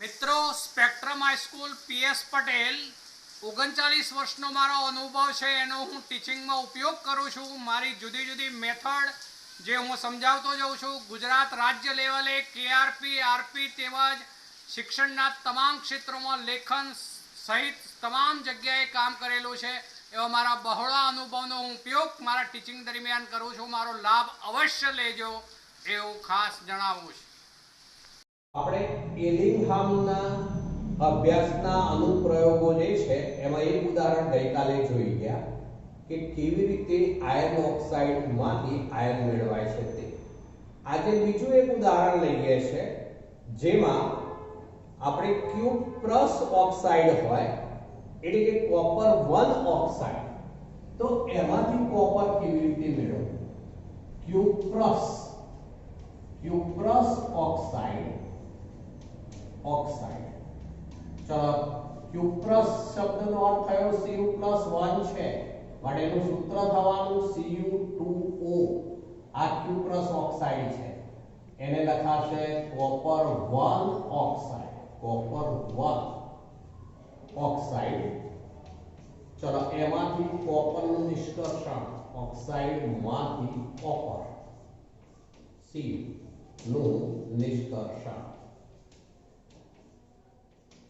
મિત્રો spectrum high school PS Patel 39 વર્ષનો મારો અનુભવ છે એનો હું ટીચિંગમાં ઉપયોગ કરું છું। મારી જુદી જુદી મેથડ જે હું સમજાવતો જાઉં છું। ગુજરાત રાજ્ય લેવલે કેઆરપી આરપી તેમજ શિક્ષણના તમામ ક્ષેત્રોમાં લેખન સહિત તમામ જગ્યાએ કામ કરેલું છે। એવા મારા બહોળા અનુભવનો હું ઉપયોગ મારા ટીચિંગ દરમિયાન કરું છું। મારો લાભ અવશ્ય લેજો એવું ખાસ જણાવું છું। આપણે એલિંગહામના અભ્યાસના અનુપ્રયોગો જે છે એમાં એક ઉદાહરણ ગઈકાલે જોઈ ગયા કે કેવી રીતે આયર્ન ઓક્સાઇડમાંથી આયર્ન મેળવાય છે તે। આજે બીજું એક ઉદાહરણ લઈએ છે જેમાં આપણે ક્યુપ્રસ ઓક્સાઇડ હોય એટલે કે કોપર 1 ઓક્સાઇડ, તો એમાંથી કોપર કેવી રીતે મેળવવું। ક્યુપ્રસ ઓક્સાઇડ ચલો ક્યુપ્રસ શબ્દનો અર્થ થયો Cu+1 છે માટે એનું સૂત્ર થવાનું Cu2O। આ ક્યુપ્રસ ઓક્સાઇડ છે એને લખાશે કોપર 1 ઓક્સાઇડ। ચલો એમાંથી કોપરનું નિષ્કર્ષણ ઓક્સાઇડમાંથી કોપર Cu નું નિષ્કર્ષણ।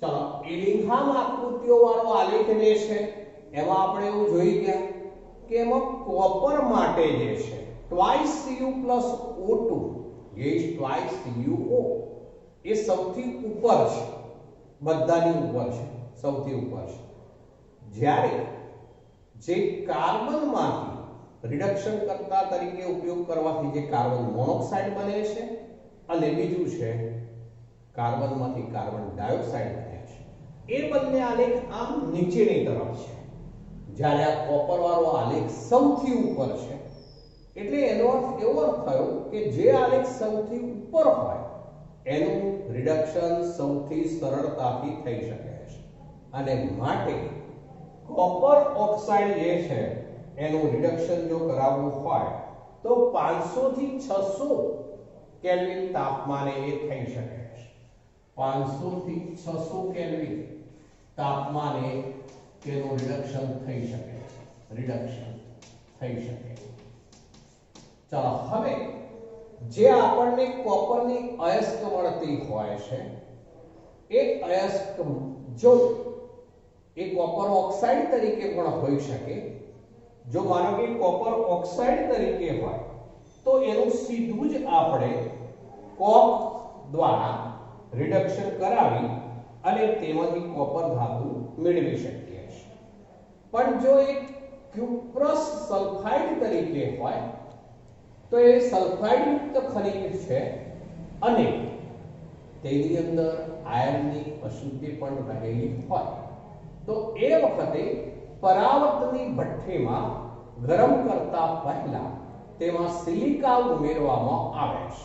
चलो एलिंगहाम आकृतियों वाળો आलेख જે છે એમાં આપણે એવું જોઈ ગયા કે એમાં કોપર માટે જે છે twice Cu+O2 is twice CuO એ સૌથી ઉપર છે, બધાની ઉપર છે, સૌથી ઉપર છે। જ્યારે જે કાર્બનમાંથી રિડક્શન કરતા તરીકે ઉપયોગ કરવાથી જે કાર્બન મોનોક્સાઇડ બને છે અને બીજું છે કાર્બનમાંથી કાર્બન ડાયોક્સાઇડ બને છે, એ બંને આલેખ આમ નીચેની તરફ છે, જ્યારે આ કોપર વાળો આલેખ સૌથી ઉપર છે। એટલે એનો અર્થ એવો થયો કે જે આલેખ સૌથી ઉપર હોય એનું રિડક્શન સૌથી સરળતાથી થઈ શકે છે અને માટે કોપર ઓક્સાઇડ જે છે એનું રિડક્શન જો કરાવવું હોય તો 500 થી 600 કેલ્વિન તાપમાને એ થઈ શકે છે। 500 થી 600 કેલ્વિન તાપમાને તેનું રિડક્શન થઈ શકે છે। ચાલો હવે જે આપણને કોપરની અયસ્ક મળતી હોય છે એ અયસ્ક જો એ કોપર ઓક્સાઇડ તરીકે પણ હોઈ શકે। જો માનો કે કોપર ઓક્સાઇડ તરીકે હોય તો એનું સીધું જ આપણે કોક દ્વારા રિડક્શન કરાવી અને તેમાંથી કોપર ધાતુ મેળવી શકીએ છીએ। પણ જો એક ક્યુપ્રસ સલ્ફાઇડ તરીકે હોય તો એ સલ્ફાઇડ યુક્ત ખનિજ છે અને તેની અંદર આયર્નની અશુદ્ધિ પણ રહેલી હોય તો એ વખતે પરાવર્તની ભઠ્ઠીમાં ગરમ કરતા પહેલા તેમાં સિલિકા ઉમેરવામાં આવે છે,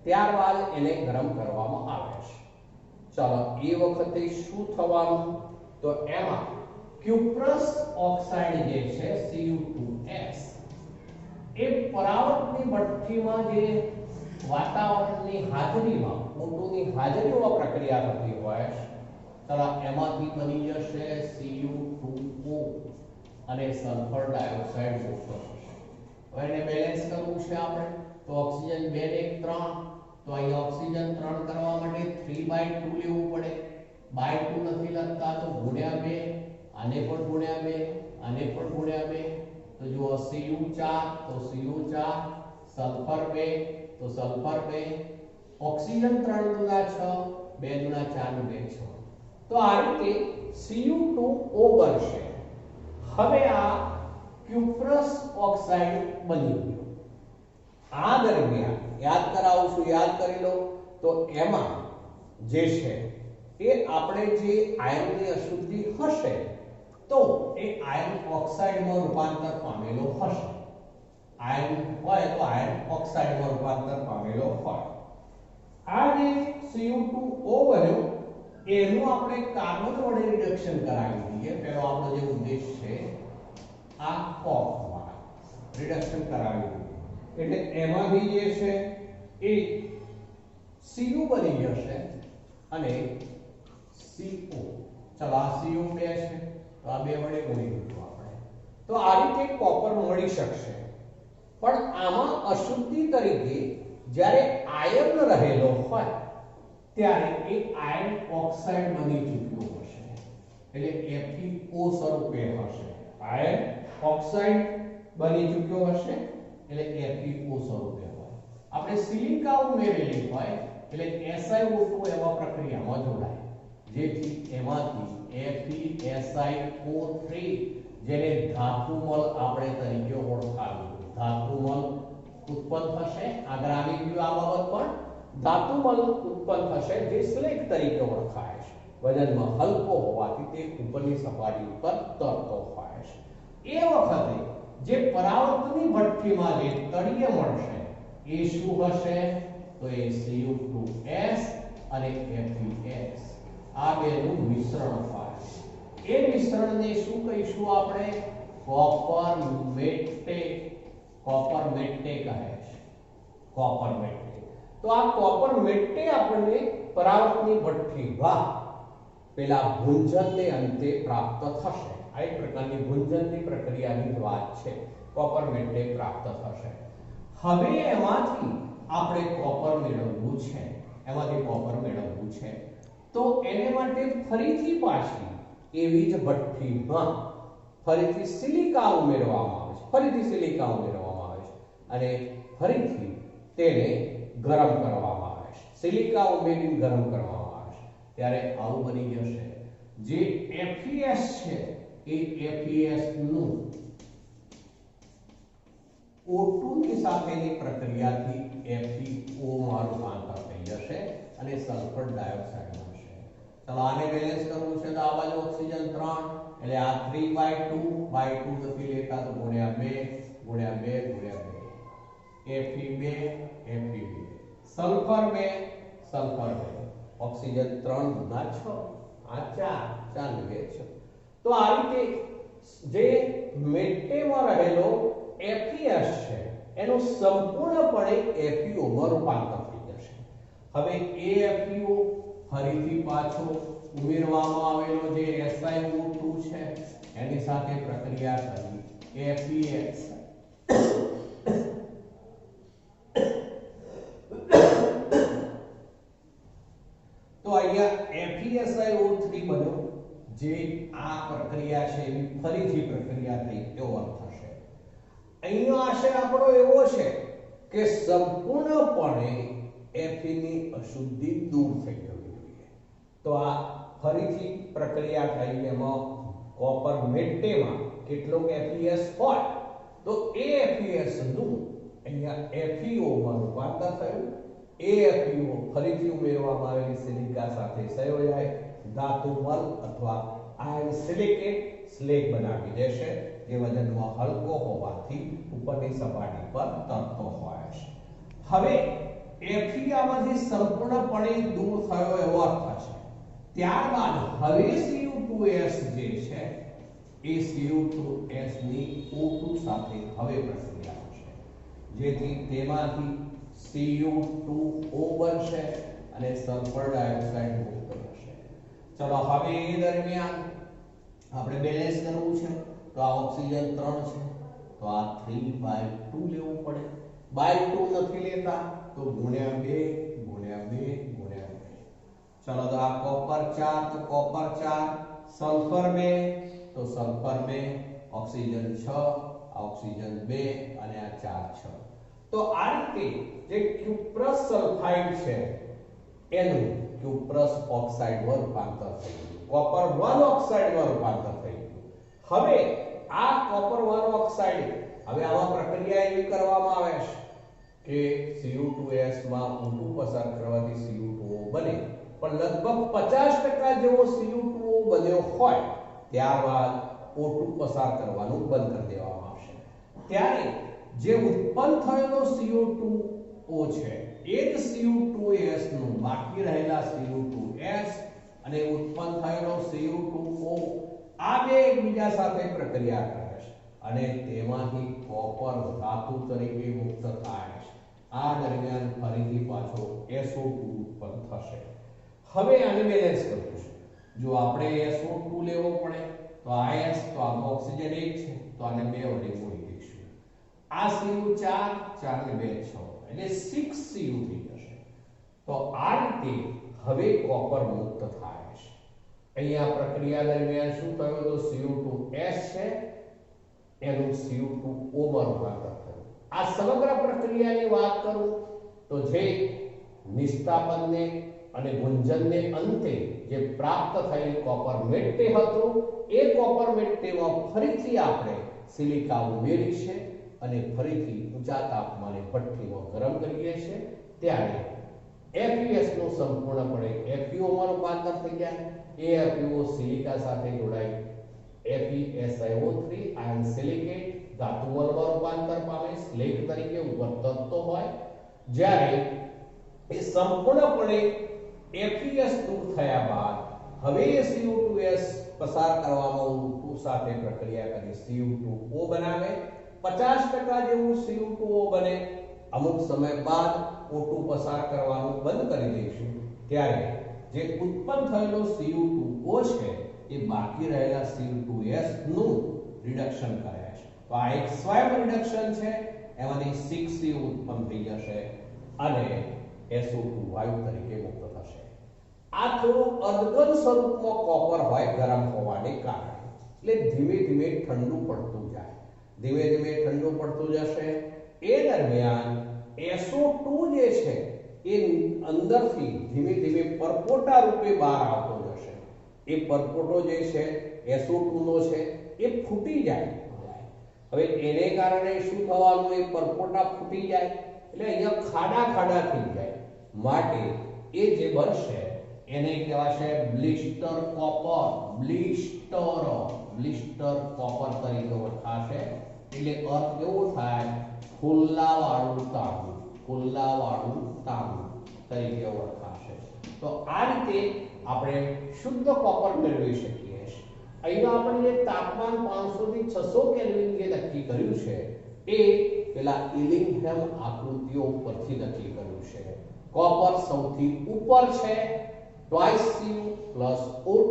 ત્યારબાદ એને ગરમ કરવામાં આવે છે। ચાલો એ વખતે શું થવાનું તો એમાં ક્યુપ્રસ ઓક્સાઇડ જે છે Cu2S એ પરાવર્તની ભઠ્ઠીમાં જે વાતાવરણની હાજરીમાં O2ની હાજરીમાં પ્રક્રિયા થતી હોય છે, ચાલો એમાંથી બની જશે Cu2O અને સલ્ફર ડાયોક્સાઇડ મુક્ત થશે। હવે એને બેલેન્સ કરવું છે આપણે તો ઓક્સિજન 2 ને 1 3, તો અહીં ઓક્સિજન 3 કરવા માટે 3/2 લેવું પડે। બાય 2 નથી લખતા તો ગુણ્યા 2, આને પણ ગુણ્યા 2, આને પણ ગુણ્યા 2, તો જો Cu4 તો Cu4, સલ્ફર 2 તો સલ્ફર 2, ઓક્સિજન 3 દુના 6, 2 દુના 4 2 6, તો આ રીતે Cu2O બનશે। હવે આ ક્યુપ્રસ ઓક્સાઇડ બની ગયો। આ દરમિયાન યાદ કરાવું છું, યાદ કરી લો તો એમાં જે છે એ આપણે જે આયર્નની અશુદ્ધિ હશે તો એ આયર્ન ઓક્સાઇડમાં રૂપાંતર પામેલો હશે। આયર્ન હોય તો આયર્ન ઓક્સાઇડમાં રૂપાંતર પામેલો હોય। આ જે Cu2O બન્યો એનું આપણે કાર્બન વડે રિડક્શન કરાવી દઈએ। પહેલો આપણો જે ઉદ્દેશ છે આ કોક દ્વારા રિડક્શન કરાવી દઈએ એટલે એમાંથી જે છે એ Cu બની જશે અને CO. ચલો આ CO2 છે તો આ બે વડે ગુણી દીધું આપણે. તો આ રીતે કોપર મળી શકશે. પણ આમાં અશુદ્ધિ તરીકે જ્યારે આયર્ન રહેલો હોય ત્યારે એ આયર્ન ઓક્સાઇડ બની ચૂક્યો હશે, એટલે FeO સ્વરૂપે હશે. આયર્ન ઓક્સાઇડ બની ચૂક્યો હશે એટલે FeO સ્વરૂપે હોય. આપણે સિલિકા ઉમેરેલી હોય એટલે SiO2 એવા પ્રક્રિયામાં જોડાય, જેથી એમાંથી FeSiO3 જેને ધાતુમલ આપણે તરીકે ઓળખાવ્યું, ધાતુમલ ઉત્પન્ન થશે. આગળ આવી ગયું આ બાબત પણ. ધાતુમલ ઉત્પન્ન થશે જે સ્લેગ તરીકે ઓળખાય છે. વજનમાં હલકો હોવાથી તે ઉપરની સપાટી ઉપર તરતો હોય છે. એ વખતે જે પરાવર્તની ભઠ્ઠીમાં જે તળિયે મળશે એ શું હશે? તો એ Cu2S અને FeS આ બેનું મિશ્રણ થાય. એ મિશ્રણને શું કહીશું આપણે? Copper Mette. કોપર મેટ્ટે કહે છે, કોપર મેટ્ટે. તો આ કોપર મેટ્ટે આપણને પરાવર્તની ભઠ્ઠીમાં પેલા ભુંજનને અંતે પ્રાપ્ત થશે. આ એક પ્રકારની ભુંજનની પ્રક્રિયાની વાત છે. કોપર મેટ્ટે પ્રાપ્ત થશે. હવે એમાંથી આપણે કોપર મેળવવું છે, એમાંથી કોપર મેળવવું છે તો એને માટે ફરીથી પાછી એવી જ ભઠ્ઠીમાં ફરીથી સિલિકા ઉમેરવામાં આવે છે, ફરીથી સિલિકા ઉમેરવામાં આવે છે અને ફરીથી તેને ગરમ કરવામાં આવે છે. સિલિકા ઉમેરીને ગરમ કરવામાં આવે છે ત્યારે આવું બની જશે. જે FeS છે એ FeS નું O2 ની સાથેની પ્રક્રિયાથી FeO માં રૂપાંતર થઈ જશે અને સલ્ફર ડાયોક્સાઇડ બનશે. ચલો આને બેલેન્સ કરવું છે તો આ બાજુ ઓક્સિજન 3 એટલે આ 3/2 નથી લેતા તો ગુણ્યા 2 ગુણ્યા 2 ગુણ્યા 2 Fe2 Fe2 sulphur 2 sulphur 2 oxygen 3 ના 6 આ 4 4 2 6. તો આ રીતે જે મેટ્ટેમાં રહેલો FeS છે એનું સંપૂર્ણપણે FeO માં રૂપાંતર થઈ જશે. હવે એ FeO ફરીથી પાછો ઉમેરવામાં આવેલો જે SiO2 છે એની સાથે પ્રક્રિયા કરી FeS તો અહીંયા FeSiO3 બન્યો. જે આ પ્રક્રિયા છે એની ફરીથી પ્રક્રિયા થઈ એવો અર્થ થશે. અહીંયા આશય આપણો એવો છે કે સંપૂર્ણપણે Fe ની અશુદ્ધિ દૂર થઈ જવી જોઈએ. તો આ ફરીથી પ્રક્રિયા થઈ એમાં કોપર મેટ્ટેમાં કેટલોક FeS હોય તો એ FeS નું અહીંયા FeO માં રૂપાંતર થયું. એ FeO ફરીથી ઉમેરવામાં આવેલી સિલિકા સાથે સંયોજાય ધાતુમલ અથવા આયર્ન સિલિકેટ સ્લેગ બનાવી દેશે, જે વજનમાં હલકો હોવાથી ઉપરની સપાટી પર તરતો હોય છે. હવે Fe આમાંથી સંપૂર્ણપણે દૂર થયો એવો અર્થ છે. ત્યારબાદ હવે Cu2S જે છે એ Cu2S ની O2 સાથે હવે પ્રક્રિયા થશે, જેથી તેમાંથી Cu2O બનશે અને સલ્ફર ડાયોક્સાઇડ મુક્ત થશે. ચલો હવે એ દરમિયાન આપણે બેલેન્સ કરવું છે તો આ ઓક્સિજન 3 છે તો આ 3/2 લેવું પડે. બાય 2 નથી લેતા તો ગુણ્યા 2 ગુણ્યા 2 ગુણ્યા 2. ચલો તો આ કોપર 4 તો કોપર 4, સલ્ફર 2 તો સલ્ફર 2, ઓક્સિજન 6, આ ઓક્સિજન 2 અને આ 4 6. તો આ રીતે જે ક્યુપ્રસ સલ્ફાઇડ છે એનું ક્યુપ્રસ ઓક્સાઇડમાં રૂપાંતર થઈ ગયું, કોપર 1 ઓક્સાઇડમાં રૂપાંતર થઈ ગયું. હવે આ કોપર 1 ઓક્સાઇડ હવે આમાં પ્રક્રિયા એવી કરવામાં આવે છે કે Cu2S માં O2 પસાર કરવાથી Cu2O બને, પણ લગભગ 50% જેવો Cu2O બન્યો હોય ત્યારબાદ O2 પસાર કરવાનું બંધ કરી દેવામાં આવશે. ત્યારે જે ઉત્પન્ન થયેલો CO2O છે એ જ Cu2S નું બાકી રહેલા Cu2S અને ઉત્પન્ન થયેલો Cu2O આ બે એકબીજા સાથે પ્રક્રિયા કરે છે અને તેમાંથી કોપર ધાતુ તરીકે મુક્ત થાય છે. આ દરમિયાન ફરીથી પાછો SO2 ઉત્પન્ન થશે. હવે આને બેલેન્સ કરવું છે જો આપણે SO2 લેવો પડે તો આ S તો આ ઓક્સિજન 1 છે તો આને 2 વડે ગુણી દઈશું. આ Cu 4 4 ને 2 6 એટલે 6 Cu થઈ જશે. તો આ રીતે હવે કોપર મુક્ત થાય છે. અહીંયા પ્રક્રિયા દરમિયાન શું થયું તો Cu2S છે એનું Cu2O માં રૂપાંતર થયું. આ સમગ્ર પ્રક્રિયાની વાત કરું તો જે નિસ્તાપનને અને ગુંજનને અંતે જે પ્રાપ્ત થયેલ કોપર મેટ્ટે હતું એ કોપર મેટ્ટેમાં ફરીથી આપણે સિલિકા ઉમેરી છે અને ફરીથી ઊંચા તાપમાને ભઠ્ઠીમાં ગરમ કરીએ છીએ ત્યારે FeS નું સંપૂર્ણપણે FeO માં રૂપાંતર થઈ જાય. એ FeO સિલિકા સાથે જોડાઈ FeSiO3 આયન સિલિકેટ ધાતુઓમાં રૂપાંતર પામે સ્લેગ તરીકે ઉપર તરતો હોય. જ્યારે એ સંપૂર્ણપણે FeS દૂર થયા બાદ હવે એ Cu2S પસાર કરવામાં O2 સાથે પ્રક્રિયા કરી Cu2O બનાવે. 50% જેવું Cu2O બને. અમુક સમય બાદ O2 પસાર કરવાનું બંધ કરી દઈશું ત્યારે જે ઉત્પન્ન થયેલો Cu2O છે એ બાકી રહેલા Cu2S નું રિડક્શન કરે છે. તો આ એક સ્વયં રિડક્શન છે. એમાંથી 6 Cu ઉત્પન્ન થઈ જશે અને SO2 વાયુ તરીકે મુક્ત થશે. આ થોડું અર્ધઘન સ્વરૂપમાં કોપર હોય ગરમ હોવાને કારણે એટલે ધીમે ધીમે ઠંડુ પડતું જાય. ધીમે ધીમે ઠંડુ પડતું જશે. એ દરમિયાન SO2 જે છે એ અંદરથી ધીમે ધીમે પરપોટા રૂપે બહાર આવતો જશે. એ પરપોટો જે છે SO2 નો છે એ ફૂટી જાય. હવે એને કારણે શું થવાનું એ પરપોટા ફૂટી જાય એટલે અહીંયા ખાડા ખાડા થઈ જાય. માટે એ જે બનશે એને કહેવાશે બ્લિસ્ટર કોપર. બ્લિસ્ટર કોપર તરીકે ઓળખાશે. એટલે અર્થ કેવો થાય ખુલ્લાવાળું તાંબુ તરીકે ઓળખાશે. તો આ રીતે આપણે શુદ્ધ કોપર મેળવી શકીએ છીએ. અહીંયા આપણે જે તાપમાન 500 થી 600 કેલ્વિન જે નક્કી કર્યું છે એ પેલા ઇલિંગહેમ આકૃતિઓ ઉપરથી નક્કી કર્યું છે. કોપર સૌથી ઉપર છે twice Cu plus O2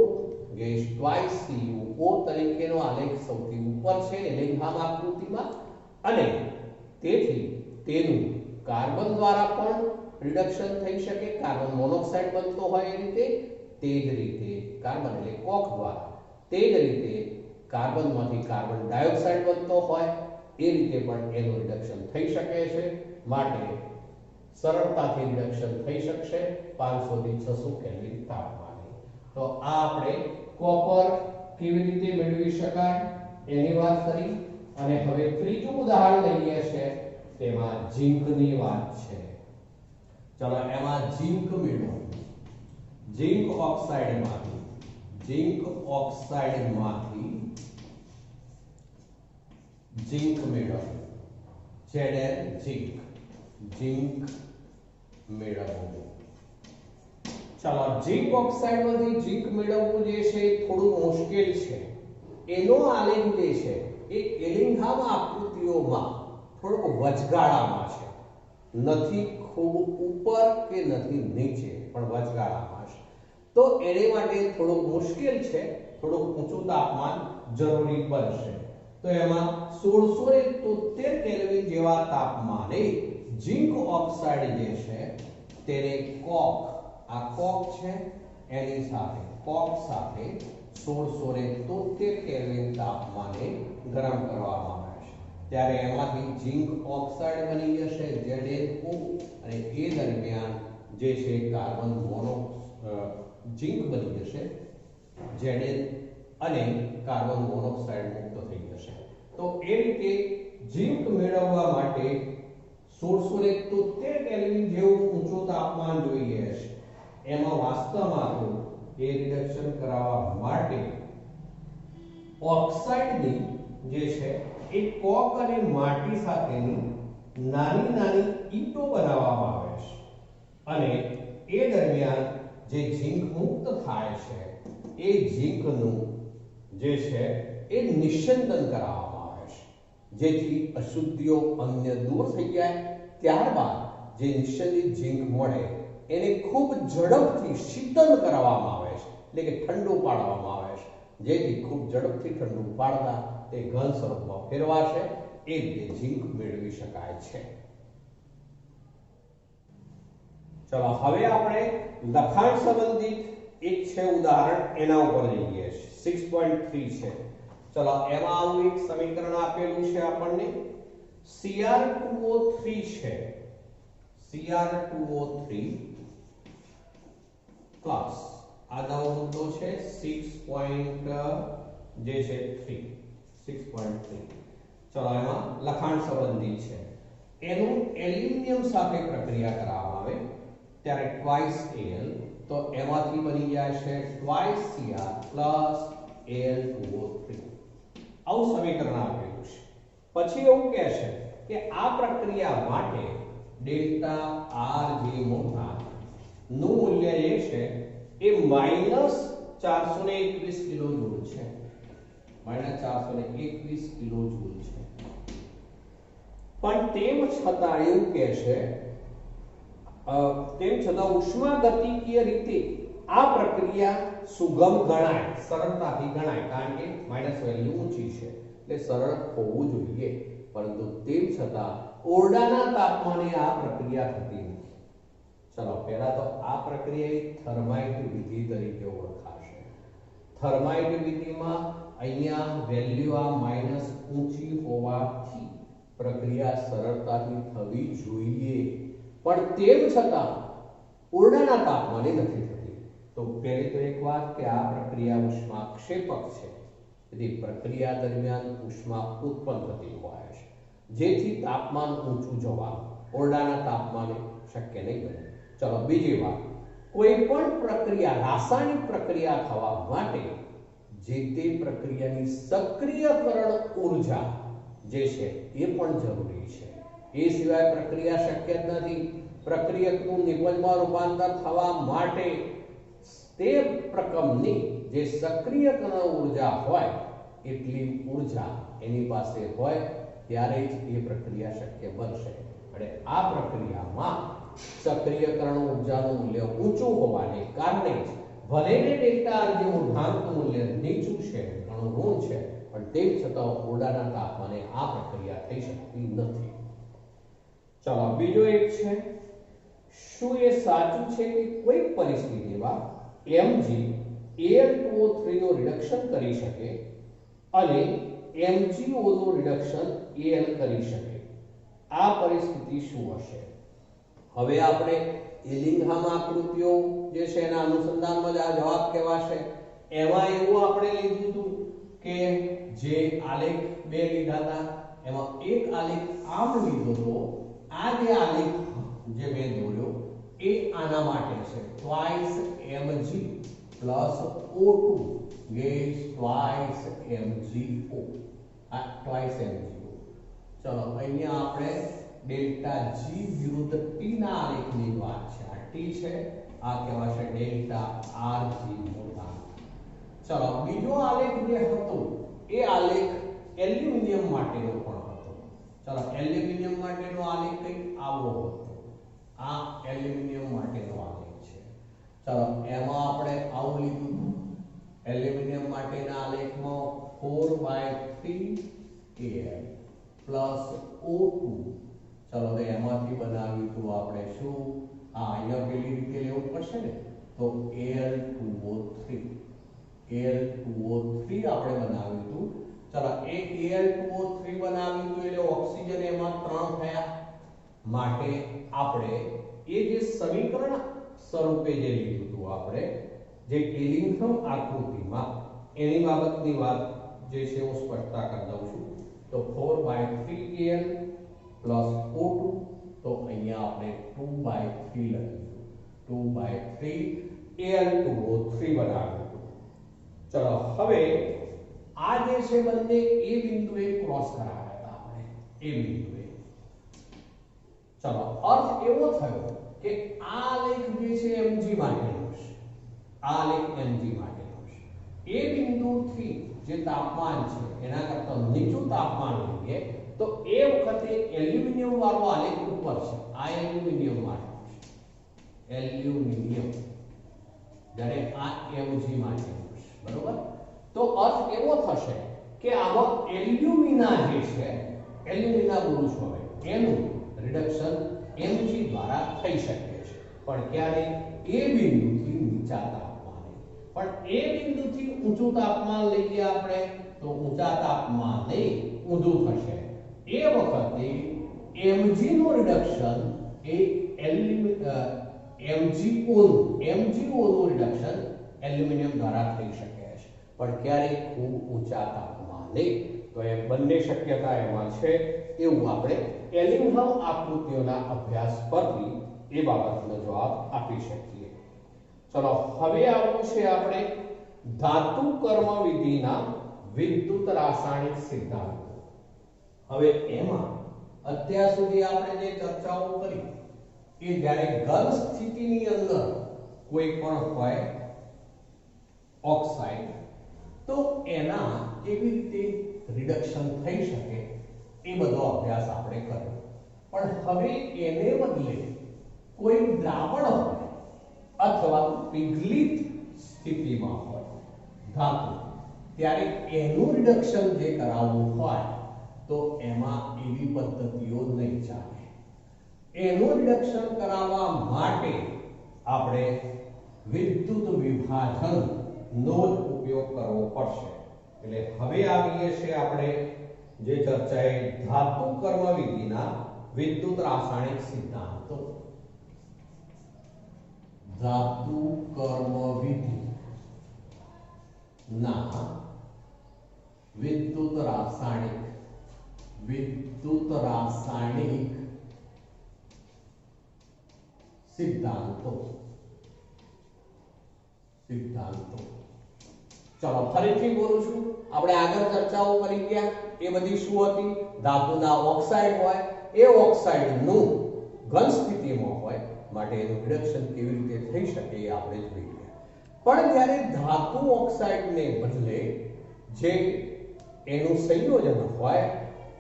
gas twice Cu O તરીકેનો આલેખ સૌથી ઉપર છે ઇલિંગહેમ આકૃતિમાં અને તેથી તેનું કાર્બન દ્વારા પણ રિડક્શન થઈ શકે. કાર્બન મોનોક્સાઇડ બનતો હોય એ રીતે તે જ રીતે કાર્બન એટલે કોક દ્વારા તે જ રીતે કાર્બનમાંથી કાર્બન ડાયોક્સાઇડ બનતો હોય એ રીતે પણ એનું રિડક્શન થઈ શકે છે. માટે સરળતાથી રિડક્શન થઈ શકશે 500 થી 600 કેલ્વિન તાપમાને. તો આ આપણે કોપર કેવી રીતે મેળવી શકાય એની વાત કરી અને હવે ત્રીજું ઉદાહરણ લઈએ છે તેમાં ઝિંકની વાત છે. ચલો એમાં ઝિંક મેળવો. ઝિંક ઓક્સાઇડમાંથી ઝિંક મેળવવું. ઝિંક મેળવવું. ચલો ઝિંક ઓક્સાઇડમાંથી ઝિંક મેળવવું જે છે થોડું મુશ્કેલ છે. એનો આલેખ જે છે એ એલિંગહામ આકૃતિઓમાં થોડોક વચગાળામાં છે. નથી ખૂબ ઉપર કે નથી નીચે પણ વચગાળામાં છે. તો એને માટે થોડું મુશ્કેલ છે. થોડું ઊંચું તાપમાન જરૂરી બનશે. તો એમાં 1673 કેલ્વિન જેવા તાપમાને ઝિંક ઓક્સાઇડ જે છે તેને કોક છે એની સાથે 1673 કેલ્વિન તાપમાને ગરમ કરવામાં આવે છે. ત્યારે એમાંથી ઝિંક ઓક્સાઇડ બની જશે ZnO અને એ દરમિયાન જે છે કાર્બન મોનો ઝિંક બની જશે Zn અને કાર્બન મોનોક્સાઇડ મુક્ત થઈ જશે. તો એ રીતે ઝિંક મેળવવા માટે 1673 કેલ્વિન જેવું ઊંચું તાપમાન જોઈએ છે. એમાં વાસ્તવમાં તો એ રિડક્શન કરાવવા માટે ઓક્સાઇડની જે છે એ કોક અને માટી સાથેની નાની નાની ઈંટો બનાવવામાં આવે છે અને એ દરમિયાન જે ઝિંક મુક્ત થાય છે એ ઝિંકનું જે છે એ નિસ્યંદન કરાવવામાં આવે છે જેથી અશુદ્ધિઓ અન્ય દૂર થઈ જાય. ત્યારબાદ જે નિસ્યંદિત ઝિંક મળે એને ખૂબ ઝડપથી શીતલ કરવામાં આવે છે. એટલે કે ઠંડુ પાડવામાં આવે છે, જેથી ખૂબ ઝડપથી ઠંડુ પાડતા તે ઘન સ્વરૂપમાં ફેરવાશે, એ રીતે ઝીંક મેળવી શકાય છે. ચલો હવે આપણે લખાણ સંબંધિત એક છે ઉદાહરણ, એના ઉપર જઈએ. 6.3 છે. ચલો એમાં આવું એક સમીકરણ આપેલું છે આપણને. Cr2O3 છે, Cr2O3 પ્લસ આ નવો મુદ્દો છે 6.3. ચલો એમાં લખાણ સંબંધી છે, એનું એલ્યુમિનિયમ સાથે પ્રક્રિયા કરવામાં આવે ત્યારે ટ્વાઇસ Al, તો એમાંથી બની જાય છે ટ્વાઇસ Cr પ્લસ Al2O3. આવું સમીકરણ આપેલું છે. પછી એવું કહે છે કે આ પ્રક્રિયા માટે ડેલ્ટા Rg મોટા નું મૂલ્ય જે છે એ -421 કિલોજૂલ છે, -421 કિલોજૂલ છે. પણ તેમ છતાં એવું કહે છે, તેમ છતાં ઉષ્માગતિકીય રીતે આ પ્રક્રિયા સુગમ ગણાય, સરળતાથી ગણાય, કારણ કે માઇનસ વેલ્યુ ઊંચી છે એટલે સરળ હોવું જોઈએ. પરંતુ તેમ છતાં ઓરડાના તાપમાને આ પ્રક્રિયા થતી નથી. ચલો પહેલા તો આ પ્રક્રિયા એક થર્માઇટ વિધિ તરીકે ઓળખાશે. થર્માઇટ વિધિમાં અહીંયા વેલ્યુ આ માઇનસ ઊંચી હોવાથી પ્રક્રિયા સરળતાથી થવી જોઈએ, પણ તેમ છતાં ઓરડાના તાપમાને નથી થતી. તો પહેલી તો એક વાત કે આ પ્રક્રિયા ઉષ્માક્ષેપક છે, તેથી પ્રક્રિયા દરમિયાન ઉષ્મા ઉત્પન્ન થતી હોય છે, જેથી તાપમાન ઊંચું જવાનું ઓરડાના તાપમાને શક્ય નહીં બને. ચલો બીજી વાત, કોઈ પણ પ્રક્રિયા, રાસાયણિક પ્રક્રિયા થવા માટે જે તે પ્રક્રિયાની સક્રિયકરણ ઊર્જા જે છે એ પણ જરૂરી છે. એ સિવાય પ્રક્રિયા શક્ય જ નથી. પ્રક્રિયકનું નિપજમાં રૂપાંતર થવા માટે તે પ્રકમની જે સક્રિયકરણ ઊર્જા હોય એટલી ઊર્જા એની પાસે હોય ત્યારે જ એ પ્રક્રિયા શક્ય બનશે. અને આ પ્રક્રિયામાં સક્રિયકરણ ઊર્જાનું મૂલ્ય ઊંચું હોવાને કારણે જ ભલે ને ડેલ્ટા R જે મૂળાંક મૂલ્ય નીચું છે, ઘણું ઋણ છે, પણ તેમ છતાં ઓરડાના તાપમાને આ પ્રક્રિયા થઈ શકતી નથી. ચલો બીજો એક છે, શું એ સાચું છે કે કોઈ પરિસ્થિતિમાં Mg Al2O3 નું રિડક્શન કરી શકે અને MgO નું રિડક્શન Al કરી શકે? આ પરિસ્થિતિ શું હશે? હવે આપણે એલિંગહામ આકૃતિઓ જે છે એના અનુસંધાનમાં જ આ જવાબ કહેવાશે. એમાં એવું આપણે લીધું હતું કે જે આલેખ બે લીધા હતા, એમાં એક આલેખ આમ લીધો હતો. આ જે આલેખ જે મેં દોર્યો એ આના માટે છે, twice Mg plus O2 gas twice MgO, આ ટ્વાઇસ MgO. ચલો અહીંયા આપણે ડેલ્ટા G વિરુદ્ધ T ના આલેખની વાત છે. આ T છે, આ કહેવાશે ડેલ્ટા Rg મોટા. ચલો બીજો આલેખ જે હતો એ આલેખ એલ્યુમિનિયમ માટેનો પણ હતો. ચલો એલ્યુમિનિયમ માટેનો આલેખ કંઈક આવો હતો. આ એલ્યુમિનિયમ માટેનો આલેખ છે. ચલો એમાં આપણે આવું લીધું હતું. એલ્યુમિનિયમ માટેના આલેખમાં 4/3 Al પ્લસ O2. ચલો તો એમાંથી બનાવ્યું હતું આપણે શું? અહીંયા પેલી રીતે લેવું પડશે ને, તો Al2O3 આપણે બનાવ્યું હતું. ચલો એ Al2O3 બનાવ્યું હતું એટલે ઓક્સિજન એમાં 3 થયા. માટે આપણે એ જે સમીકરણ સ્વરૂપે જે લીધું હતું આપણે જે એલિંગહામ આકૃતિમાં, એની બાબતની વાત જે છે હું સ્પષ્ટતા કરી દઉં છું. તો 4/3 Al પ્લસ O2, તો અહીંયા આપણે 2/3 લખીશું. 2/3 Al2O3 બનાવ્યું હતું. ચલો હવે આ જે છે બંને એ બિંદુએ ક્રોસ કરાવ્યા હતા આપણે, એ બિંદુએ. ચલો અર્થ એવો થયો કે આ આલેખ જે છે Mg માટેનો છે, આ આલેખ Mg માટેનો છે. એ બિંદુથી જે તાપમાન છે એના કરતા નીચું તાપમાન લઈએ તો એ વખતે એલ્યુમિનિયમ વાળો આલેખ ઉપર છે. આ એલ્યુમિનિયમ માટે છે, એલ્યુમિનિયમ જ્યારે આ Mg માટે બરોબર તો અર્થ એવો થશે કે આમાં એલ્યુમિના જે છે એલ્યુમિના બોલું છું હવે એનું રિડક્શન Mg દ્વારા થઈ શકે છે પણ ક્યારે એ બિંદુથી નીચા તાપમાને પણ એ બિંદુથી ઊંચું તાપમાન લઈએ આપણે તો ઊંચા તાપમાને ઊંધું થશે એ વખતે Mg નું રિડક્શન એ MgO નું રિડક્શન એલ્યુમિનિયમ દ્વારા થઈ શકે છે પણ ક્યારે ખૂબ ઊંચા તાપમાને તો એ બંને શક્યતા એમાં છે એવું આપણે એલિંગહામ આકૃતિઓના અભ્યાસ પરથી એ બાબતનો જવાબ આપી શકીએ ચલો હવે આવવું છે આપણે ધાતુ કર્મ વિધિના વિદ્યુત રાસાયણિક સિદ્ધાંતો હવે એમાં અત્યાર સુધી આપણે જે ચર્ચાઓ કરી એ જ્યારે ઘન સ્થિતિની અંદર કોઈ પણ હોય ઓક્સાઇડ તો એના કેવી રીતે રિડક્શન થઈ શકે એ બધો અભ્યાસ આપણે કર્યો પણ હવે એને બદલે કોઈ દ્રાવણ હોય અથવા પીગલિત સ્થિતિમાં હોય ધાતુ ત્યારે એનું રિડક્શન જે કરાવવું હોય તો એમાં એવી પદ્ધતિઓ નહીં ચાલે એનું રિડક્શન કરાવવા માટે આપણે વિદ્યુત વિભાજન નો ઉપયોગ કરવો પડશે એટલે હવે આવીએ છીએ આપણે જે ચર્ચાએ ધાતુ કર્મ વિધિના વિદ્યુત રાસાયણિક સિદ્ધાંતો ધાતુ કર્મ વિધિ ના વિદ્યુત રાસાયણિક સિદ્ધાંતો ચલો ફરીથી બોલું છું આપણે આગળ ચર્ચાઓ કરી ગયા એ બધી શું હતી ધાતુના ઓક્સાઇડ હોય એ ઓક્સાઇડ નું ઘન સ્થિતિમાં હોય માટે એનું રિડક્શન કેવી રીતે થઈ શકે એ આપણે જોઈ ગયા પણ જ્યારે ધાતુ ઓક્સાઇડને બદલે જે એનું સંયોજન હોય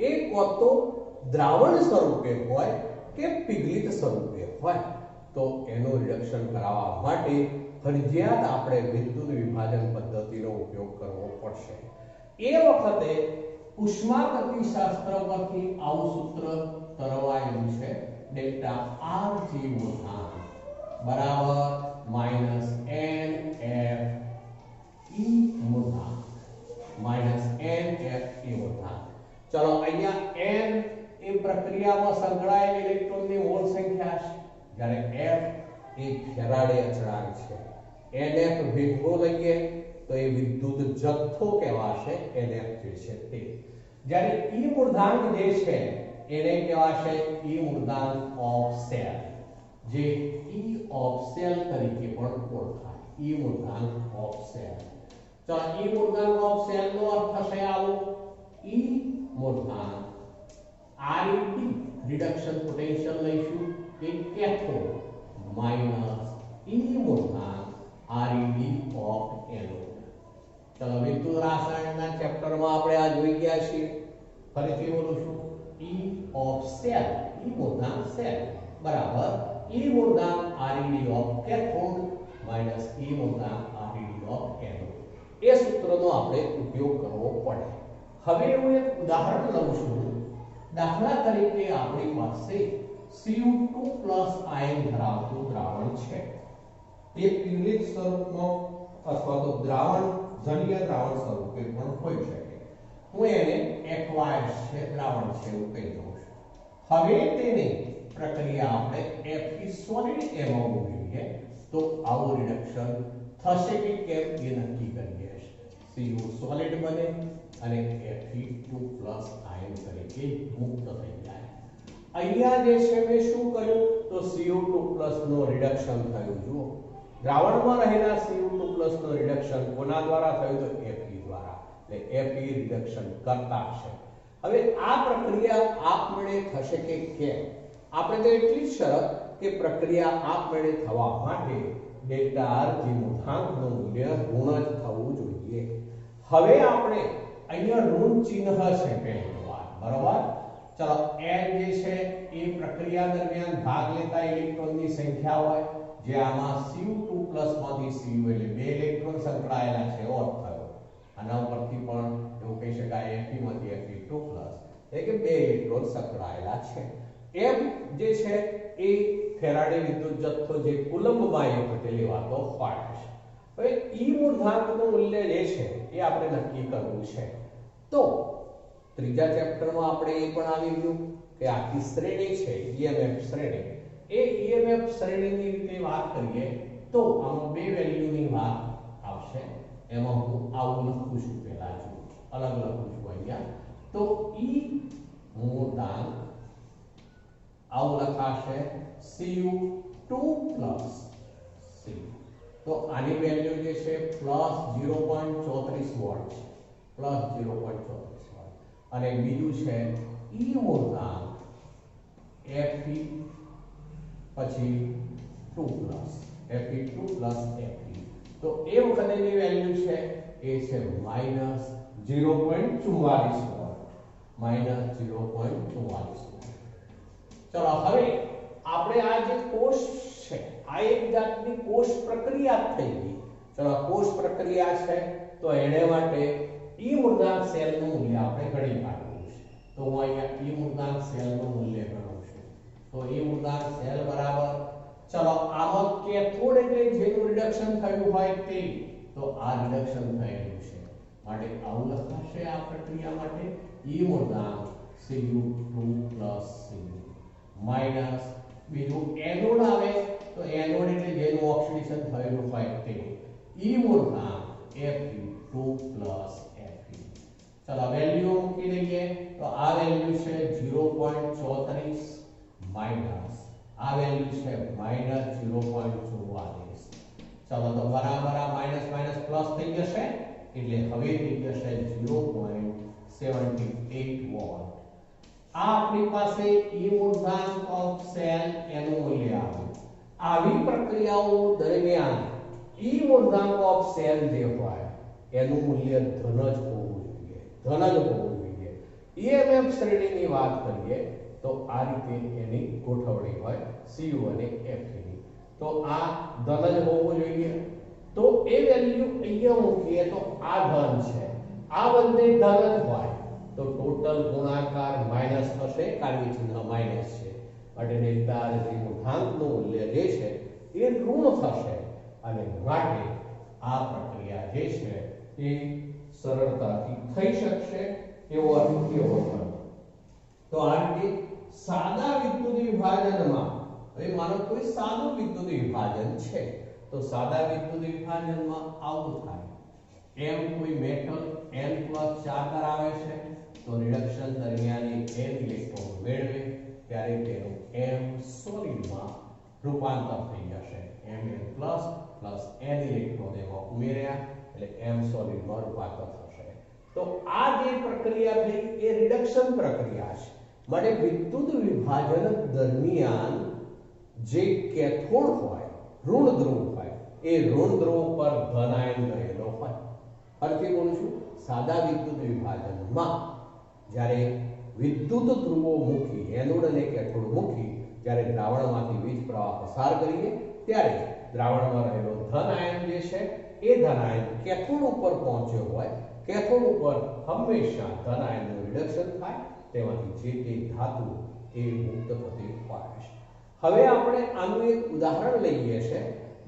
એ કો તો દ્રાવણ સ્વરૂપે હોય કે પીગલિત સ્વરૂપે હોય તો એનું રિડક્શન કરાવવા માટે ફરજિયાત આપણે વિદ્યુત વિભાજન પદ્ધતિનો ઉપયોગ કરવો પડશે એ વખતે ઉષ્માગતિશાસ્ત્ર પરથી આવું સૂત્ર તરવાયેલું છે ડેલ્ટા આર જી મૂળાંક બરાબર માઈનસ એન એફ ઈ મૂળાંક માઈનસ એન એફ ઈ મૂળાંક ચલો અહીંયા એન એ પ્રક્રિયામાં સંકળાયેલ ઇલેક્ટ્રોનની મોલ સંખ્યા છે જ્યારે એફ એ ફેરાડે અચળાંક છે NF ભેગો લઈએ તો એ વિદ્યુત જથ્થો કહેવાશે NF જે છે તે જ્યારે E મૂળાંક જે છે એને કહેવાશે E મૂળાંક ઓફ સેલ જે E ઓફ સેલ તરીકે પણ ઓળખાય E મૂળાંક ઓફ સેલ તો E મૂળાંક ઓફ સેલ નો અર્થ થશે આવો E મૂળાંક RED રિડક્શન પોટેન્શિયલ લઈશું કે કેથોડ માઈનસ E મૂળાંક RED of anode ચલો વિદ્યુત રાસાયણના ચેપ્ટરમાં આપણે આ જોઈ ગયા છીએ ફરીથી બોલું છું E of cell E મૂળાંક સેલ બરાબર E મૂળાંક RED of cathode minus E મૂળાંક RED of anode એ સૂત્રનો આપણે ઉપયોગ કરવો પડે હવે હું એક ઉદાહરણ લઉં છું દાખલા તરીકે આપણી પાસે Cu2+ આયન ધરાવતું દ્રાવણ છે એ પીગલિત સ્વરૂપમાં અથવા તો દ્રાવણ જલીય દ્રાવણ સ્વરૂપે પણ હોઈ શકે હું એને એક્વાયર્ડ છે દ્રાવણ છે એવું કહી દઉં છું હવે તેને પ્રક્રિયા આપણે Fe સોલિડ એમાં ઉમેરીએ તો આવું રિડક્શન થશે કે કેમ એ નક્કી કરીએ Cu સોલિડ બને અને Fe2+ આયન તરીકે મુક્ત થઈ જાય અહીંયા જે છે મેં શું કર્યું તો Cu2+ નો રિડક્શન થયું જુઓ દ્રાવણમાં રહેલા Cu2+ નો રિડક્શન કોના દ્વારા થયું તો Fe દ્વારા એટલે Fe રિડક્શન કરતા છે હવે આ પ્રક્રિયા આપમેળે થશે કે કેમ આપણે તો એટલી જ શરત કે પ્રક્રિયા આપમેળે થવા માટે ડેલ્ટા R જે મૂળાંકનું મૂલ્ય ઋણ જ થવું જોઈએ હવે આપણે અહીંયા ઋણ ચિહ્ન છે પહેલી વાર બરાબર ચલો n જે છે એ પ્રક્રિયા દરમિયાન ભાગ લેતા ઇલેક્ટ્રોનની સંખ્યા હોય જે આમાં Cu2+ માંથી Cu એટલે બે ઇલેક્ટ્રોન સંકળાયેલા છે ઓફ થયો. આના ઉપરથી પણ એવું કહી શકાય Fe માંથી Fe2+ એટલે કે બે ઇલેક્ટ્રોન સંકળાયેલા છે. F જે છે એ ફેરાડે વિદ્યુત જથ્થો જે કુલમ્બમાં એક વખતે લેવાતો હોય છે. હવે E મૂળાંકનું મૂલ્ય જે છે એ આપણે નક્કી કરવું છે. તો ત્રીજા ચેપ્ટરમાં આપણે એ પણ આવી ગયું કે આખી શ્રેણી છે EMF શ્રેણી. એ EMF શ્રેણીની રીતે વાત કરીએ તો આમાં બે વેલ્યુની વાત આવશે. એમાં હું આવું લખું છું, પહેલા જો અલગ લખું છું અહીંયા. તો E મૂળાંક આવું લખાશે Cu2+ C. તો આની વેલ્યુ જે છે +0.34 વોલ્ટ છે, +0.34 વોલ્ટ. અને બીજું છે E મૂળાંક Fe પછી 2+, Fe2+ Fe. તો એ વખતેની વેલ્યુ છે એ છે -0.44 વોલ્ટ, -0.44. ચલો હવે આપણે આ જે કોષ છે આ એક જાતની કોષ પ્રક્રિયા થઈ ગઈ. ચલો કોષ પ્રક્રિયા છે તો એને માટે E મૂળાંક સેલનું મૂલ્ય આપણે ગણી કાઢવું છે. તો હું અહીંયા E મૂળાંક સેલનું મૂલ્ય ગણું છું. તો E મૂળાંક સેલ બરાબર, ચલો આમાં કેથોડ એટલે જેનું રિડક્શન થયું હોય તે, તો આ રિડક્શન થયેલું છે માટે આવું લખાશે આ પ્રક્રિયા માટે E મૂળાંક Cu2+ C માઈનસ બીજું એનોડ આવે તો એનોડ એટલે જેનું ઓક્સિડેશન થયેલું હોય તે E મૂળાંક Fe2+ Fe. ચલો વેલ્યુ મૂકી દઈએ તો આ વેલ્યુ છે 0.34 માઈનસ આ વેલ્યુ છે -0.44. ચલો તો બરાબર આ માઈનસ માઈનસ પ્લસ થઈ જશે એટલે હવે થઈ જશે 0.78 વોલ્ટ. આ આપણી પાસે E મૂળાંક ઓફ સેલ એનું મૂલ્ય આવ્યું. આવી પ્રક્રિયાઓ દરમિયાન E મૂળાંક ઓફ સેલ જે હોય એનું મૂલ્ય ધન જ હોવું જોઈએ, ધન જ હોવું જોઈએ. EMF શ્રેણીની વાત કરીએ તો આ રીતે એની ગોઠવણી હોય Cu અને Fe ની. તો આ ધન જ હોવું જોઈએ. તો એ વેલ્યુ અહીંયા મૂકીએ તો આ ધન છે, આ બંને ધન જ હોય તો ટોટલ ગુણાકાર માઈનસ થશે કારણ કે ચિહ્ન માઈનસ છે. એટલે ડેલ્ટા R જે મૂળાંકનું મૂલ્ય જે છે એ ઋણ થશે અને માટે આ પ્રક્રિયા જે છે એ સરળતાથી થઈ શકશે એવો અર્થ થયો હોય. તો આ રીતે સાદા વિદ્યુત વિભાજનમાં, હવે માનો કોઈ સાદું વિદ્યુત વિભાજન છે તો સાદા વિદ્યુત વિભાજનમાં આવું થાય. M કોઈ મેટલ N+4 ધરાવે છે તો રિડક્શન દરમિયાન એ N ઇલેક્ટ્રોન મેળવે ત્યારે તેનું M સોલિડમાં રૂપાંતર થઈ જશે. Mn+ N ઇલેક્ટ્રોન એમાં ઉમેર્યા એટલે M સોલિડમાં રૂપાંતર થશે. તો આ જે પ્રક્રિયા થઈ એ રિડક્શન પ્રક્રિયા છે. માટે વિદ્યુત વિભાજન દરમિયાન જે કેથોડ હોય ઋણ ધ્રુવ હોય એ ઋણ ધ્રુવ પર ધન આયન રહેલો હોય. ફરીથી બોલું છું, સાદા વિદ્યુત વિભાજનમાં જ્યારે વિદ્યુત ધ્રુવો મૂકી એનોડ અને કેથોડ મૂકી જ્યારે દ્રાવણમાંથી વીજ પ્રવાહ પસાર કરીએ ત્યારે દ્રાવણમાં રહેલો ધન આયન જે છે એ ધન આયન કેથોડ ઉપર પહોંચ્યો હોય, કેથોડ ઉપર હંમેશા ધન આયનનું રિડક્શન થાય, તેમાંથી જે તે ધાતુ એ મુક્ત થતી હોય છે. હવે આપણે આનું એક ઉદાહરણ લઈએ છે.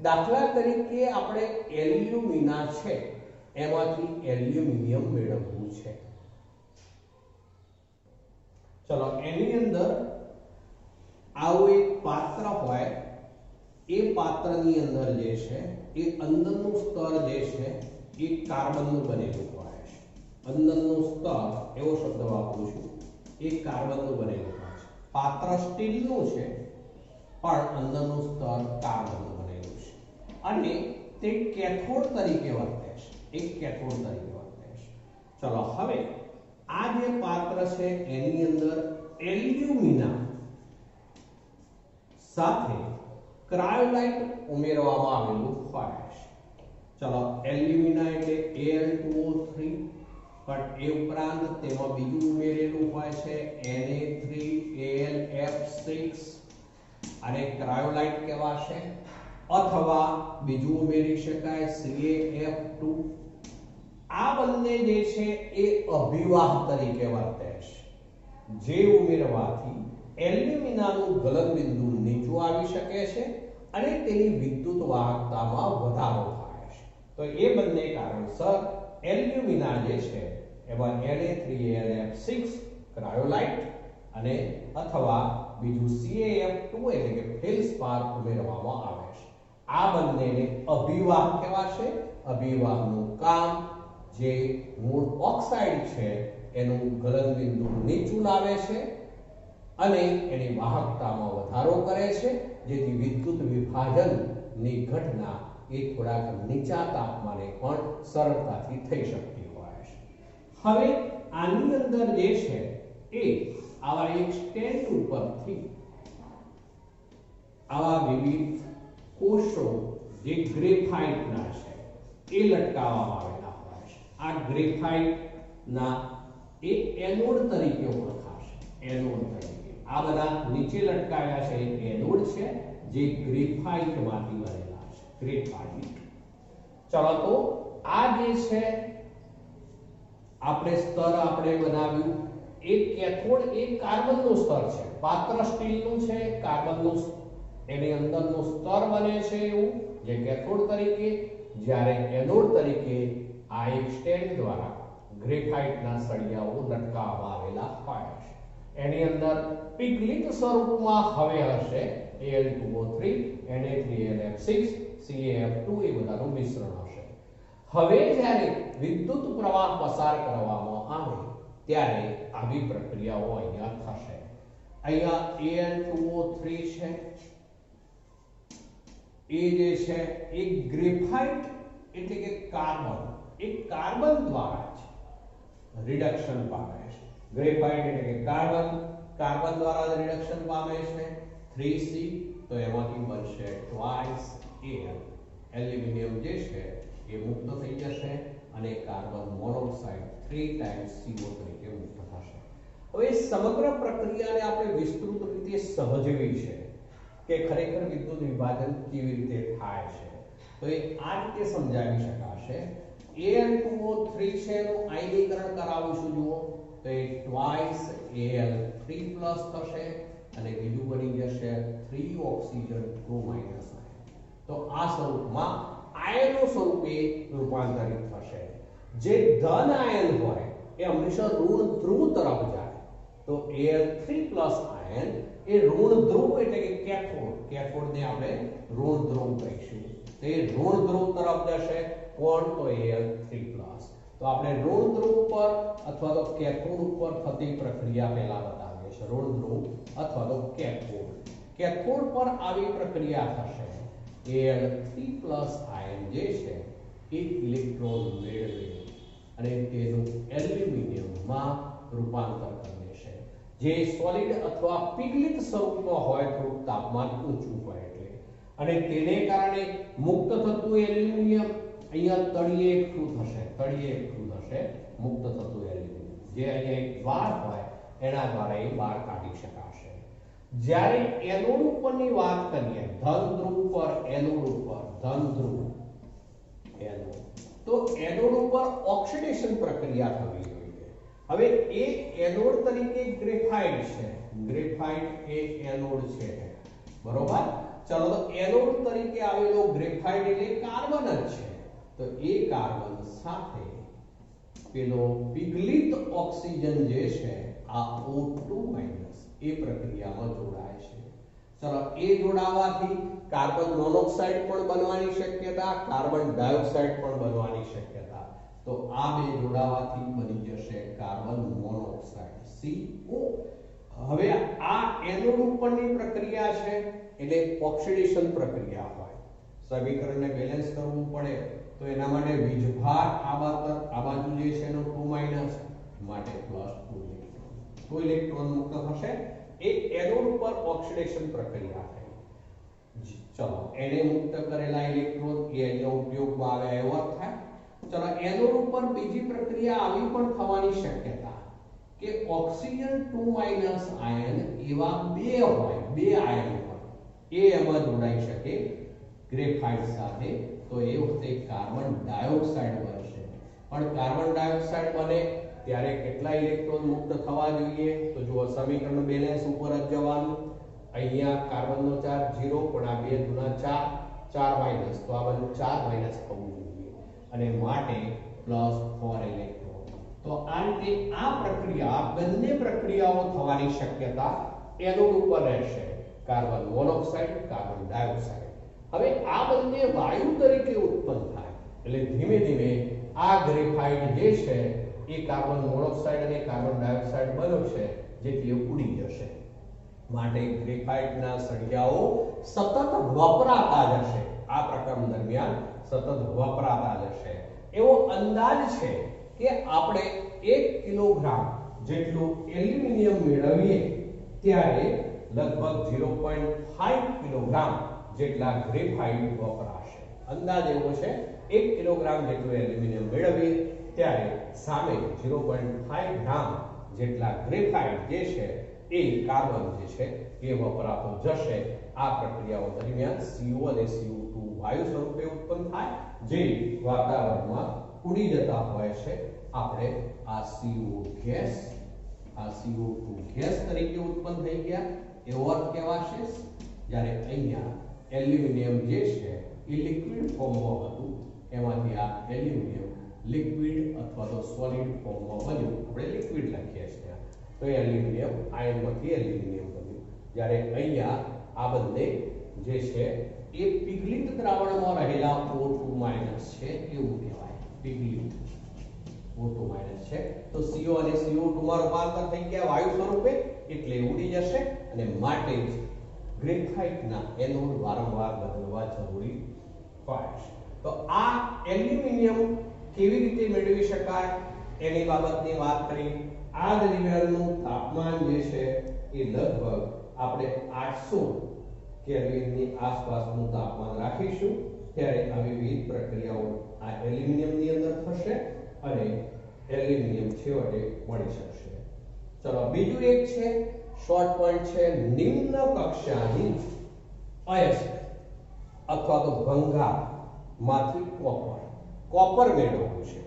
દાખલા તરીકે આપણે એલ્યુમિના છે એમાંથી એલ્યુમિનિયમ મેળવવું છે. ચલો એની અંદર આવું એક પાત્ર હોય, એ પાત્રની અંદર જે છે એ અંદરનું સ્તર જે છે એ કાર્બનનું બનેલું હોય છે. અંદરનું સ્તર એવો શબ્દ વાપરું છું, એ કાર્બનનું બનેલું હોય છે. પાત્ર સ્ટીલનું છે પણ અંદરનું સ્તર કાર્બનનું બનેલું છે અને તે કેથોડ તરીકે વર્તે છે, એક કેથોડ તરીકે વર્તે છે. ચલો હવે આ જે પાત્ર છે એની અંદર એલ્યુમિના સાથે ક્રાયોલાઇટ ઉમેરવામાં આવેલું હોય છે. ચલો એલ્યુમિના એટલે Al2O3 પણ એ ઉપરાંત તેમાં બીજું ઉમેરેલું હોય છે Na3AlF6 અને ક્રાયોલાઇટ કહેવાશે. અથવા બીજું ઉમેરી શકાય CaF2. આ બંને જે છે એ અભિવાહ તરીકે વર્તે છે, જે ઉમેરવાથી એલ્યુમિનાનું ગલનબિંદુ નીચું આવી શકે છે અને તેની વિદ્યુત વાહકતામાં વધારો થાય છે. તો એ બંને કારણસર એલ્યુમિના જે છે એમાં Na3Alf6 ક્રાયોલાઇટ અને અથવા બીજું CaF2 એટલે કે ફેલ્સપાર ઉમેરવામાં આવે છે. આ બંનેને અભિવાહ કહેવાશે. અભિવાહનું કામ જે મૂળ ઓક્સાઇડ છે એનું ગલનબિંદુ નીચું લાવે છે અને એની વાહકતામાં વધારો કરે છે, જેથી વિદ્યુત વિભાજનની ઘટના એ થોડાક નીચા તાપમાને પણ સરળતાથી થઈ શકતી હોય છે. હવે આની અંદર જે છે એ આવા એક સ્ટેન્ડ ઉપરથી આવા વિવિધ કોષો જે ગ્રેફાઇટના છે એ લટકાવવામાં આવેલા હોય છે. આ ગ્રેફાઇટના એ એનોડ તરીકે ઓળખાશે. એનોડ તરીકે આ બધા નીચે લટકાવ્યા છે એ એનોડ છે જે ગ્રેફાઇટમાંથી બનેલા છે. ગ્રેફાઇટ. ચલો તો આ જે છે આપણે સ્તર આપણે બનાવ્યું. એક કેથોડ એક કાર્બનનું સ્તર છે, પાત્ર સ્ટીલનું છે, કાર્બનનું એની અંદરનું સ્તર બને છે એવું જે કેથોડ તરીકે, જ્યારે એનોડ તરીકે આ એક સ્ટેન્ડ દ્વારા ગ્રેફાઇટના સળિયાઓ લટકાવવામાં આવેલા હોય છે. એની અંદર પિગલિત સ્વરૂપમાં હવે હશે Al2O3, Na3Alf6, CaF2 એ બધાનું મિશ્રણ હશે. હવે જ્યારે વિદ્યુત પ્રવાહ પસાર કરવામાં આવે ત્યારે આવી પ્રક્રિયાઓ અહીંયા થશે. અહીંયા Al2O3 છે એ જે છે એક ગ્રેફાઇટ એટલે કે કાર્બન, એક કાર્બન દ્વારા જ રિડક્શન પામે છે. ગ્રેફાઇટ એટલે કે કાર્બન, કાર્બન દ્વારા જ રિડક્શન પામે છે. 3C તો એમાંથી બનશે ટ્વાઇસ Al. એલ્યુમિનિયમ જે છે એ મુક્ત થઈ જશે અને કાર્બન મોનોક્સાઇડ 3 ટાઈમ્સ CO તરીકે મુક્ત થશે. હવે સમગ્ર પ્રક્રિયાને આપણે વિસ્તૃત રીતે સમજવી છે કે ખરેખર વિદ્યુત વિભાજન કેવી રીતે થાય છે. તો એ આ રીતે સમજાવી શકાશે. Al2O3 છે એનું આયનીકરણ કરાવીશું. જુઓ તો એ ટ્વાઇસ Al3+ થશે અને બીજું બની જશે 3 ઓક્સિજન 2- તો આ સ્વરૂપમાં આયનો સ્વરૂપે રૂપાંતરિત થશે. જે ધન આયન હોય એ હંમેશા ઋણ ધ્રુવ તરફ જાય. તો Al3+ આયન એ ઋણ ધ્રુવ એટલે કે કેથોડ, કેથોડને આપણે ઋણ ધ્રુવ કહીશું. તે ઋણ ધ્રુવ તરફ જશે. કોણ? તો Al3+. તો આપણે ઋણ ધ્રુવ પર અથવા તો કેથોડ ઉપર થતી પ્રક્રિયા પહેલા બતાવીએ છીએ. ઋણ ધ્રુવ અથવા તો કેથોડ. કેથોડ પર આવી પ્રક્રિયા થશે. Al3+ આયન જે છે એક ઇલેક્ટ્રોન મેળવે અને તેનું એલ્યુમિનિયમમાં રૂપાંતર કરી દેશે. જે સોલિડ અથવા પિગલિત સ્વરૂપમાં હોય, થોડું તાપમાન ઊંચું હોય એટલે, અને તેને કારણે મુક્ત થતું એલ્યુમિનિયમ અહીંયા તળિયે એકઠું થશે. તળિયે એકઠું થશે મુક્ત થતું એલ્યુમિનિયમ, જે અહીંયા એક દ્વાર હોય એના દ્વારા એ બહાર કાઢી શકાશે. જ્યારે એનોડ ઉપરની વાત કરીએ, ધન ધ્રુવ પર એનોડ ઉપર, ધન ધ્રુવ એનોડ, તો એનોડ ઉપર ઓક્સિડેશન પ્રક્રિયા થવી જોઈએ. હવે એ એનોડ તરીકે ગ્રેફાઇટ છે. ગ્રેફાઇટ એ એનોડ છે, બરોબર. ચલો તો એનોડ તરીકે આવેલો ગ્રેફાઇટ એટલે કાર્બન જ છે. તો એ કાર્બન સાથે પેલો પિગલિત ઓક્સિજન જે છે આ O2- એ પ્રક્રિયામાં જોડાય છે. ચલો એ જોડાવાથી કાર્બન મોનોક્સાઇડ પણ બનવાની શક્યતા, કાર્બન ડાયોક્સાઇડ પણ બનવાની શક્યતા. તો આ બે જોડાવાથી બની જશે કાર્બન મોનોક્સાઇડ CO. હવે આ એનોડ ઉપરની પ્રક્રિયા છે એટલે ઓક્સિડેશન પ્રક્રિયા હોય. સમીકરણને બેલેન્સ કરવું પડે તો એના માટે વીજભાર આ બાજુ જે છે એનો 2- માટે +2 ઇલેક્ટ્રોન મુક્ત થશે. એક એનોડ ઉપર ઓક્સિડેશન પ્રક્રિયા થઈ. ચલો એને મુક્ત કરેલા ઇલેક્ટ્રોન એ અહીંયા ઉપયોગમાં આવે એવો થાય. ચલો એનોડ ઉપર બીજી પ્રક્રિયા આવી પણ થવાની શક્યતા કે ઓક્સિજન 2- આયન એવા બે હોય, બે આયન હોય એ એમાં જોડાઈ શકે ગ્રેફાઇટ સાથે, તો એ વખતે કાર્બન ડાયોક્સાઇડ બનશે. પણ કાર્બન ડાયોક્સાઇડ બને ત્યારે કેટલા ઇલેક્ટ્રોન મુક્ત થવા જોઈએ? તો જુઓ સમીકરણ બેલેન્સ ઉપર જ જવાનું. અહીંયા કાર્બનનો ચાર્જ 0, પણ આ 2 ગુણા 4, 4 માઈનસ, તો આ બધું 4 માઈનસ થવું જોઈએ અને માટે +4 ઇલેક્ટ્રોન. તો આ રીતે આ પ્રક્રિયા, બંને પ્રક્રિયાઓ થવાની શક્યતા એનોડ ઉપર રહેશે, કાર્બન મોનોક્સાઇડ, કાર્બન ડાયોક્સાઇડ. હવે આ બંને વાયુ તરીકે ઉત્પન્ન થાય એટલે ધીમે ધીમે આ ગ્રેફાઇટ જે છે એ કાર્બન મોનોક્સાઇડ અને કાર્બન ડાયોક્સાઇડ બનશે, જેથી એ ઉડી જશે. માટે ગ્રેફાઇટના સળિયાઓ સતત વપરાતા જશે, આ પ્રક્રમ દરમિયાન સતત વપરાતા જશે. એવો અંદાજ છે કે આપણે 1 કિલોગ્રામ જેટલું એલ્યુમિનિયમ મેળવીએ ત્યારે લગભગ 0.5 કિલોગ્રામ જેટલા ગ્રેફાઇટ વપરાશે. અંદાજ એવો છે 1 કિલોગ્રામ જેટલું એલ્યુમિનિયમ મેળવીએ ત્યારે સામે 0.5 ગ્રામ જેટલા ગ્રેફાઇટ જે છે એ કાર્બન જે છે એ વપરાતો જશે. આ પ્રક્રિયાઓ દરમિયાન CO અને CO2 વાયુ સ્વરૂપે ઉત્પન્ન થાય, જે વાતાવરણમાં ઉડી જતા હોય છે. આપણે આ CO ગેસ, આ CO2 ગેસ તરીકે ઉત્પન્ન થઈ ગયા એવો અર્થ કહેવાશે. જ્યારે અહીંયા એલ્યુમિનિયમ જે છે એ લિક્વિડ ફોર્મમાં હતું, એમાંથી આ એલ્યુમિનિયમ લિક્વિડ અથવા તો સોલિડ ફોર્મમાં બન્યું. આપણે લિક્વિડ લખીએ છીએ તો એલ્યુમિનિયમ આયનમાંથી એલ્યુમિનિયમ બન્યું. જ્યારે અહીંયા આ બંને જે છે એ પિઘલિત દ્રાવણમાં રહેલા O2- છે એવું કહેવાય. પિઘલિત O2- છે તો CO અને CO2 માં રૂપાંતર થઈ ગયા વાયુ સ્વરૂપે, એટલે ઉડી જશે અને માટે જ ગ્રેફાઇટના એનોડ વારંવાર બદલવા જરૂરી હોય છે. તો આ એલ્યુમિનિયમ કેવી રીતે મેળવી શકાય એની બાબતની વાત કરી. આ દરમિયાનનું તાપમાન જે છે એ લગભગ આપણે 800 કેલ્વિનની આસપાસનું તાપમાન રાખીશું. ત્યારે આવી વિવિધ પ્રક્રિયાઓ આ એલ્યુમિનિયમની અંદર થશે અને એલ્યુમિનિયમ છેવટે મળી શકશે. ચલો બીજું એક છે, શોર્ટ પોઈન્ટ છે, નિમ્ન કક્ષાની અયસ્ક અથવા તો ભંગારમાંથી કોપર મેળવવું છે.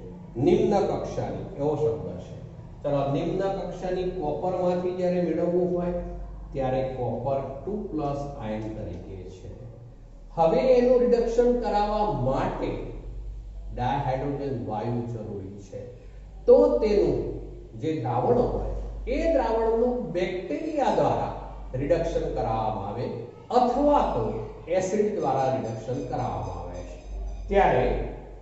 નિમ્ન કક્ષાની એવો શબ્દ છે. ચલો નિમ્ન કક્ષાની કોપરમાંથી જ્યારે મેળવવું હોય ત્યારે કોપર 2+ આયન તરીકે છે. હવે એનું રિડક્શન કરાવવા માટે ડાયહાઇડ્રોજન વાયુ જરૂરી છે. તો તેનું જે દ્રાવણ હોય એ દ્રાવણનું બેક્ટેરિયા દ્વારા રિડક્શન કરાવવામાં આવે અથવા તો એસિડ દ્વારા રિડક્શન કરાવવામાં આવે છે. ત્યારે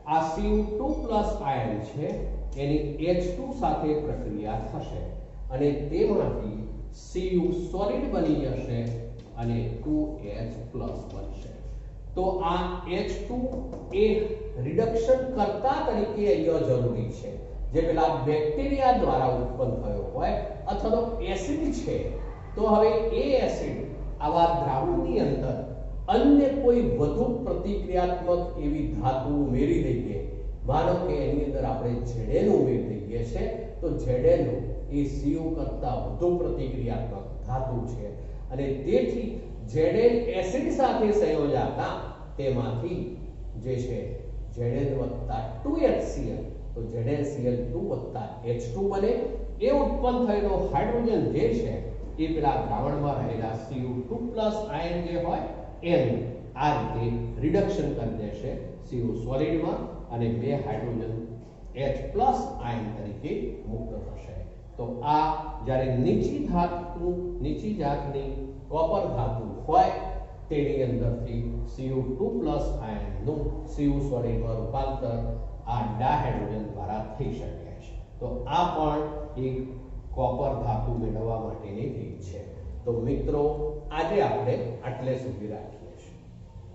આ Cu2+ આયન છે એની H2 સાથે પ્રક્રિયા થશે અને તેમાંથી Cu સોલિડ બની જશે અને 2H+ બનશે. તો આ H2 એ રિડક્શન કરતા તરીકે અહીંયા જરૂરી છે, જે પેલા બેક્ટેરિયા દ્વારા ઉત્પન્ન થયો હોય અથવા તો એસિડ છે. તો હવે એ એસિડ આવા દ્રાવણની અંદર અન્ય કોઈ વધુ પ્રતિક્રિયાત્મક એવી ધાતુ ઉમેરી દઈએ. માનો કે એની અંદર આપણે Zn ઉમેરી દઈએ છે, તો Zn એ Cu કરતા વધુ પ્રતિક્રિયાત્મક ધાતુ છે અને તેથી Zn એસિડ સાથે સંયોજાતા તેમાંથી જે છે Zn + 2HCl, તો ZnCl2 + H2 બને. એ ઉત્પન્ન થયેલો હાઇડ્રોજન જે છે એ પેલા દ્રાવણમાં રહેલા Cu2+ આયન જે હોય એનું આ રીતે રિડક્શન કરી દેશે CO સોલિડમાં અને 2 હાઇડ્રોજન H+ આયન તરીકે મુક્ત થશે. તો આ જ્યારે નીચી જાતની કોપર ધાતુ હોય તેની અંદરથી Cu2+ આયનનું Cu સોલિડમાં રૂપાંતર આ ડાયહાઇડ્રોજન દ્વારા થઈ શકે છે. તો આ પણ એક કોપર ધાતુ મેળવવા માટેની રીત છે. તો મિત્રો આજે આપણે આટલે સુધી રાખીએ.